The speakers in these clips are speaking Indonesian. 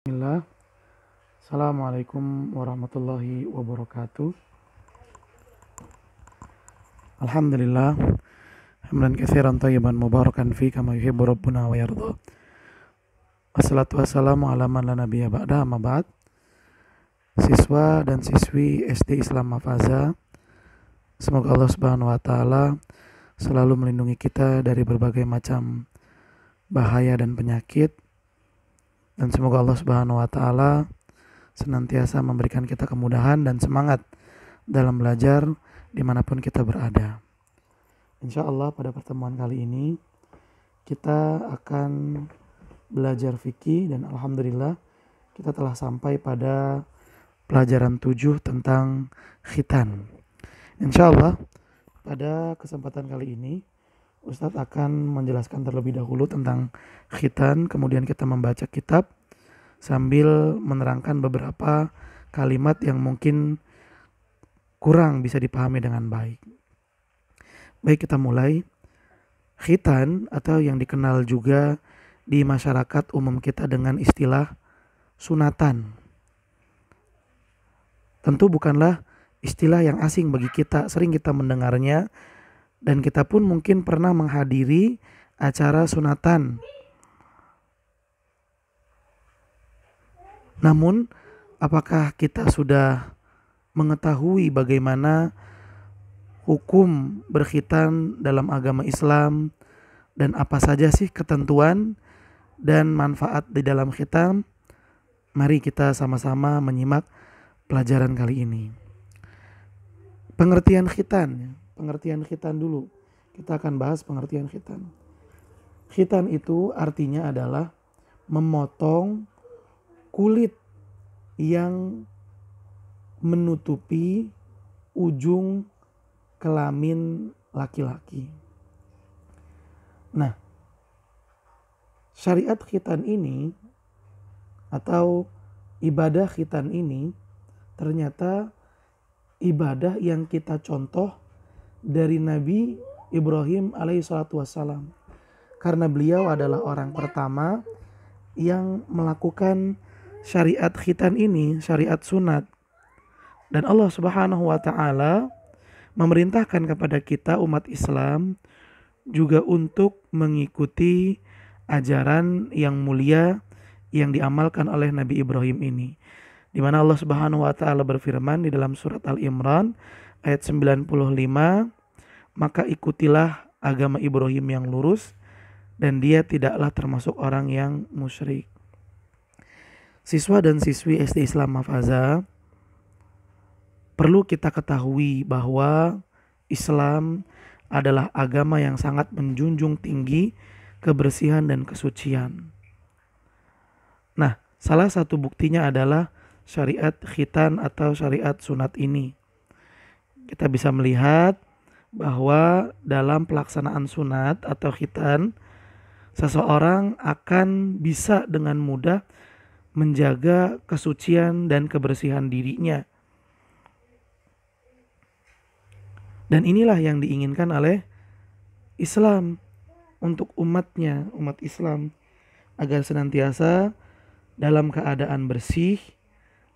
Bismillah. Assalamualaikum warahmatullahi wabarakatuh. Alhamdulillah. Hamdan katsiran thayyiban mubarakan fi kama yuhibbu rabbuna wa yarda. Wassalatu wassalamu ala man la nabiyya ba'da, amma ba'd. Siswa dan siswi SD Islam Mafaza, semoga Allah Subhanahu wa taala selalu melindungi kita dari berbagai macam bahaya dan penyakit, dan semoga Allah Subhanahu wa taala senantiasa memberikan kita kemudahan dan semangat dalam belajar dimanapun kita berada. Insya Allah pada pertemuan kali ini kita akan belajar fikih, dan alhamdulillah kita telah sampai pada pelajaran 7 tentang khitan. Insya Allah pada kesempatan kali ini Ustadz akan menjelaskan terlebih dahulu tentang khitan, kemudian kita membaca kitab sambil menerangkan beberapa kalimat yang mungkin kurang bisa dipahami dengan baik. Baik, kita mulai. Khitan atau yang dikenal juga di masyarakat umum kita dengan istilah sunatan, tentu bukanlah istilah yang asing bagi kita, sering kita mendengarnya dan kita pun mungkin pernah menghadiri acara sunatan. Namun, apakah kita sudah mengetahui bagaimana hukum berkhitan dalam agama Islam dan apa saja sih ketentuan dan manfaat di dalam khitan? Mari kita sama-sama menyimak pelajaran kali ini. Pengertian khitan dulu. Kita akan bahas pengertian khitan. Khitan itu artinya adalah memotong kulit yang menutupi ujung kelamin laki-laki. Nah, syariat khitan ini atau ibadah khitan ini ternyata ibadah yang kita contoh dari Nabi Ibrahim alaihissalatu wassalam, karena beliau adalah orang pertama yang melakukan syariat khitan ini, syariat sunat. Dan Allah Subhanahu wa taala memerintahkan kepada kita umat Islam juga untuk mengikuti ajaran yang mulia yang diamalkan oleh Nabi Ibrahim ini, di mana Allah Subhanahu wa taala berfirman di dalam surat Al-Imran ayat 95, maka ikutilah agama Ibrahim yang lurus dan dia tidaklah termasuk orang yang musyrik. Siswa dan siswi SD Islam Mafaza, perlu kita ketahui bahwa Islam adalah agama yang sangat menjunjung tinggi kebersihan dan kesucian. Nah, salah satu buktinya adalah syariat khitan atau syariat sunat ini. Kita bisa melihat bahwa dalam pelaksanaan sunat atau khitan, seseorang akan bisa dengan mudah menjaga kesucian dan kebersihan dirinya. Dan inilah yang diinginkan oleh Islam untuk umatnya, umat Islam, agar senantiasa dalam keadaan bersih,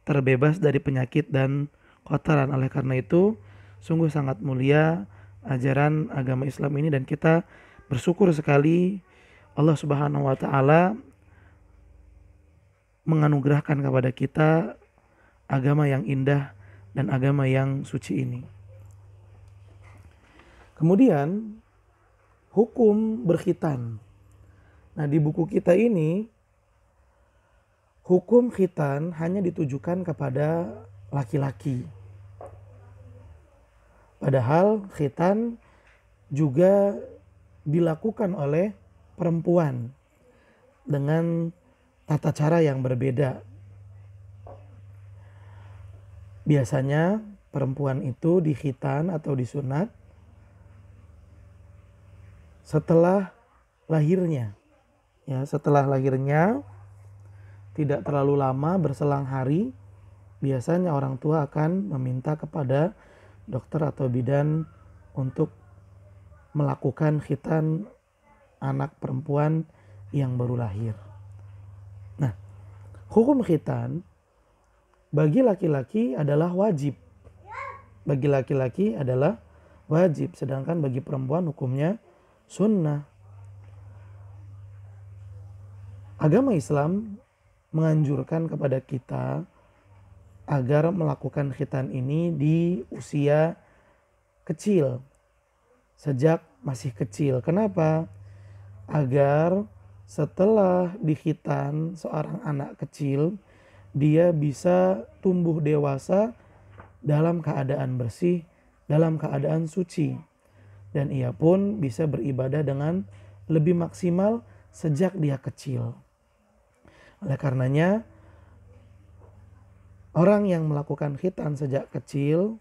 terbebas dari penyakit dan kotoran. Oleh karena itu, sungguh sangat mulia ajaran agama Islam ini, dan kita bersyukur sekali Allah Subhanahu wa taala menganugerahkan kepada kita agama yang indah dan agama yang suci ini. Kemudian hukum berkhitan. Nah, di buku kita ini hukum khitan hanya ditujukan kepada laki-laki. Padahal khitan juga dilakukan oleh perempuan dengan tata cara yang berbeda. Biasanya perempuan itu dikhitan atau disunat setelah lahirnya. Ya, setelah lahirnya tidak terlalu lama, berselang hari, biasanya orang tua akan meminta kepada dokter atau bidan untuk melakukan khitan anak perempuan yang baru lahir. Nah, Hukum khitan bagi laki-laki adalah wajib. Bagi laki-laki adalah wajib, sedangkan bagi perempuan hukumnya sunnah. Agama Islam menganjurkan kepada kita agar melakukan khitan ini di usia kecil, sejak masih kecil. Kenapa? Agar setelah dikhitan seorang anak kecil, dia bisa tumbuh dewasa dalam keadaan bersih, dalam keadaan suci. Dan ia pun bisa beribadah dengan lebih maksimal sejak dia kecil. Oleh karenanya, orang yang melakukan khitan sejak kecil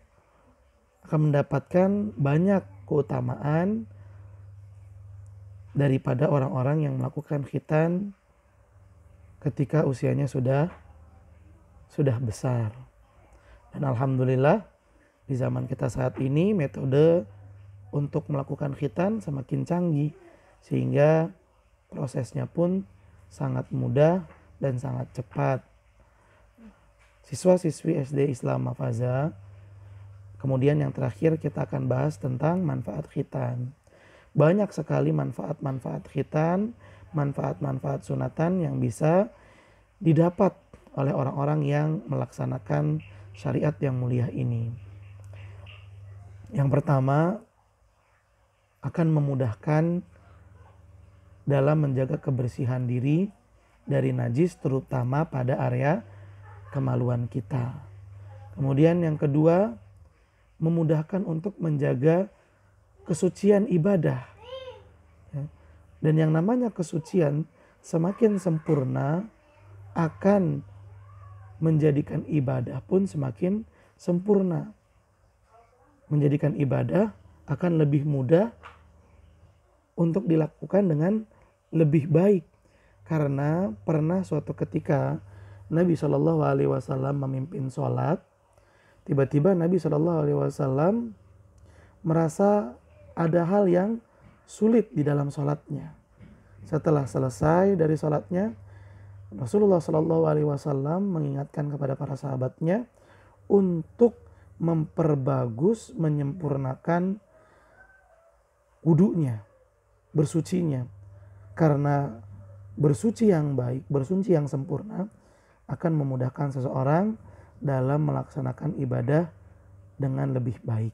akan mendapatkan banyak keutamaan daripada orang-orang yang melakukan khitan ketika usianya sudah besar. Dan alhamdulillah di zaman kita saat ini metode untuk melakukan khitan semakin canggih, sehingga prosesnya pun sangat mudah dan sangat cepat. Siswa-siswi SD Islam Mafaza, kemudian yang terakhir kita akan bahas tentang manfaat khitan. Banyak sekali manfaat-manfaat khitan, manfaat-manfaat sunatan yang bisa didapat oleh orang-orang yang melaksanakan syariat yang mulia ini. Yang pertama, akan memudahkan dalam menjaga kebersihan diri dari najis, terutama pada area kemaluan kita. Kemudian yang kedua, memudahkan untuk menjaga kesucian ibadah. Dan yang namanya kesucian semakin sempurna akan menjadikan ibadah pun semakin sempurna. Menjadikan ibadah akan lebih mudah untuk dilakukan dengan lebih baik. Karena pernah suatu ketika Nabi SAW memimpin sholat, tiba-tiba Nabi SAW merasa ada hal yang sulit di dalam sholatnya. Setelah selesai dari sholatnya, Rasulullah SAW mengingatkan kepada para sahabatnya untuk memperbagus, menyempurnakan wudunya, bersucinya. Karena bersuci yang baik, bersuci yang sempurna akan memudahkan seseorang dalam melaksanakan ibadah dengan lebih baik.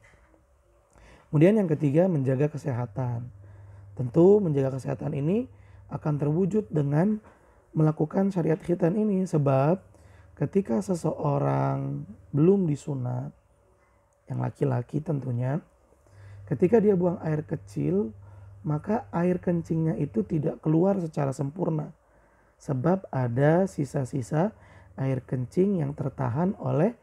Kemudian yang ketiga, menjaga kesehatan. Tentu menjaga kesehatan ini akan terwujud dengan melakukan syariat khitan ini, sebab ketika seseorang belum disunat, yang laki-laki tentunya, ketika dia buang air kecil, maka air kencingnya itu tidak keluar secara sempurna, sebab ada sisa-sisa air kencing yang tertahan oleh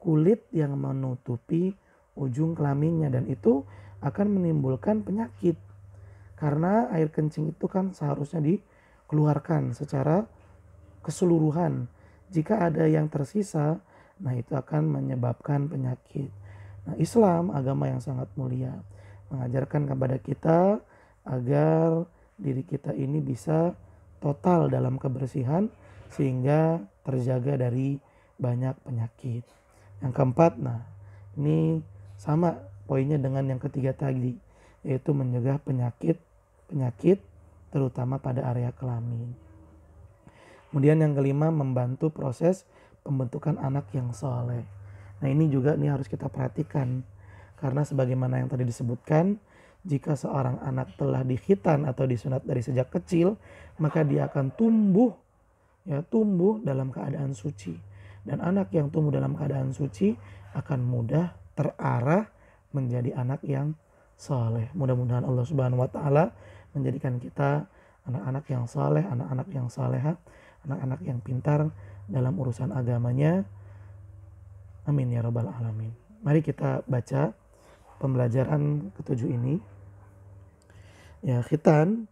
kulit yang menutupi ujung kelaminnya, dan itu akan menimbulkan penyakit. Karena air kencing itu kan seharusnya dikeluarkan secara keseluruhan. Jika ada yang tersisa, nah itu akan menyebabkan penyakit. Nah, Islam agama yang sangat mulia mengajarkan kepada kita agar diri kita ini bisa total dalam kebersihan sehingga terjaga dari banyak penyakit. Yang keempat, nah ini sama poinnya dengan yang ketiga tadi, yaitu mencegah penyakit terutama pada area kelamin. Kemudian yang kelima, membantu proses pembentukan anak yang soleh. Nah ini juga harus kita perhatikan, karena sebagaimana yang tadi disebutkan, jika seorang anak telah dikhitan atau disunat dari sejak kecil, maka dia akan tumbuh dalam keadaan suci. Dan anak yang tumbuh dalam keadaan suci akan mudah terarah menjadi anak yang soleh. Mudah-mudahan Allah Subhanahu wa Ta'ala menjadikan kita anak-anak yang soleh, anak-anak yang soleha, anak-anak yang pintar dalam urusan agamanya. Amin ya rabbal alamin. Mari kita baca pembelajaran ketujuh ini. Ya, khitan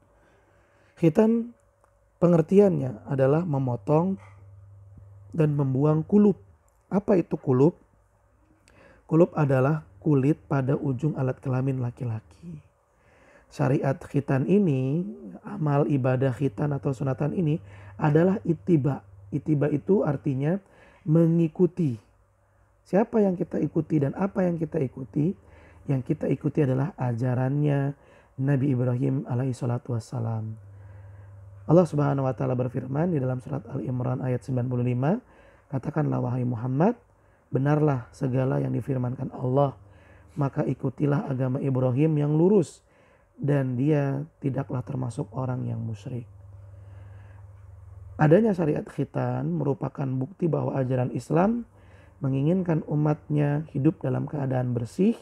pengertiannya adalah memotong dan membuang kulub. Apa itu kulub? Kulub adalah kulit pada ujung alat kelamin laki-laki. Syariat khitan ini, amal ibadah khitan atau sunatan ini adalah ittiba, Itiba itu artinya mengikuti. Siapa yang kita ikuti dan apa yang kita ikuti? Yang kita ikuti adalah ajarannya Nabi Ibrahim alaihi salatu wassalam. Allah Subhanahu wa taala berfirman di dalam surat Al-Imran ayat 95, katakanlah wahai Muhammad, benarlah segala yang difirmankan Allah, maka ikutilah agama Ibrahim yang lurus dan dia tidaklah termasuk orang yang musyrik. Adanya syariat khitan merupakan bukti bahwa ajaran Islam menginginkan umatnya hidup dalam keadaan bersih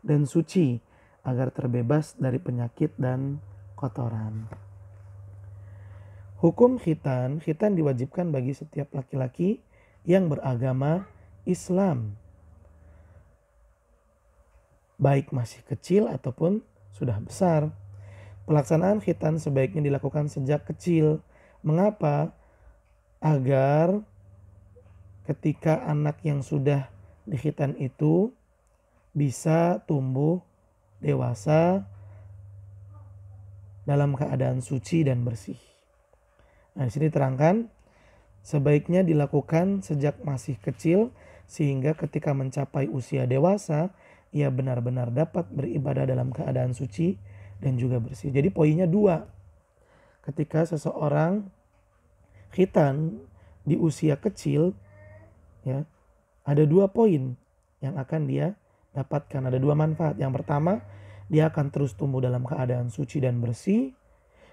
dan suci agar terbebas dari penyakit dan kotoran. Hukum khitan diwajibkan bagi setiap laki-laki yang beragama Islam, baik masih kecil ataupun sudah besar. Pelaksanaan khitan sebaiknya dilakukan sejak kecil. Mengapa? Agar ketika anak yang sudah dikhitan itu bisa tumbuh dewasa dalam keadaan suci dan bersih. Nah, di sini terangkan sebaiknya dilakukan sejak masih kecil sehingga ketika mencapai usia dewasa ia benar-benar dapat beribadah dalam keadaan suci dan juga bersih. Jadi poinnya 2. Ketika seseorang khitan di usia kecil, ya, ada 2 poin yang akan dia dapatkan, ada 2 manfaat. Yang pertama, dia akan terus tumbuh dalam keadaan suci dan bersih.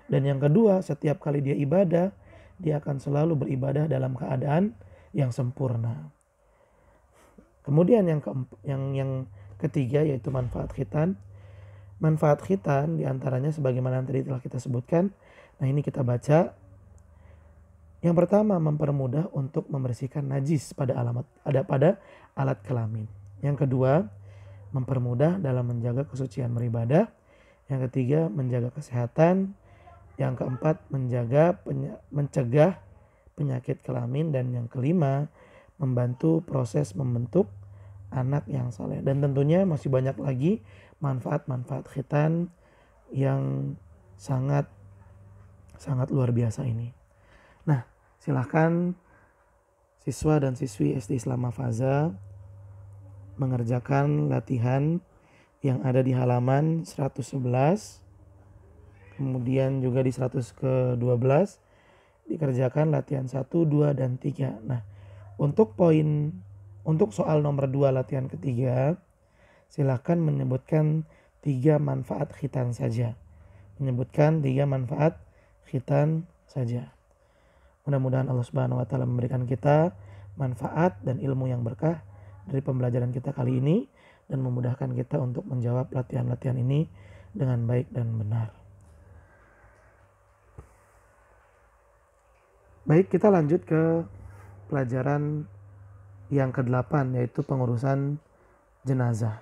Dan yang kedua, setiap kali dia ibadah, dia akan selalu beribadah dalam keadaan yang sempurna. Kemudian yang ketiga yaitu manfaat khitan. Manfaat khitan diantaranya sebagaimana tadi telah kita sebutkan. Nah, ini kita baca. Yang pertama, mempermudah untuk membersihkan najis pada alat kelamin. Yang kedua, mempermudah dalam menjaga kesucian beribadah. Yang ketiga, menjaga kesehatan. Yang keempat, mencegah penyakit kelamin. Dan yang kelima, membantu proses membentuk anak yang saleh. Dan tentunya masih banyak lagi manfaat-manfaat khitan yang sangat luar biasa ini. Nah, silahkan siswa dan siswi SD Islam Mafaza mengerjakan latihan yang ada di halaman 111, kemudian juga di 112 dikerjakan latihan 1, 2, dan 3. Nah, untuk soal nomor 2 latihan ketiga, silahkan menyebutkan 3 manfaat khitan saja. Menyebutkan 3 manfaat khitan saja. Mudah-mudahan Allah Subhanahu wa taala memberikan kita manfaat dan ilmu yang berkah dari pembelajaran kita kali ini dan memudahkan kita untuk menjawab latihan-latihan ini dengan baik dan benar. Baik, kita lanjut ke pelajaran yang ke-8 yaitu pengurusan jenazah.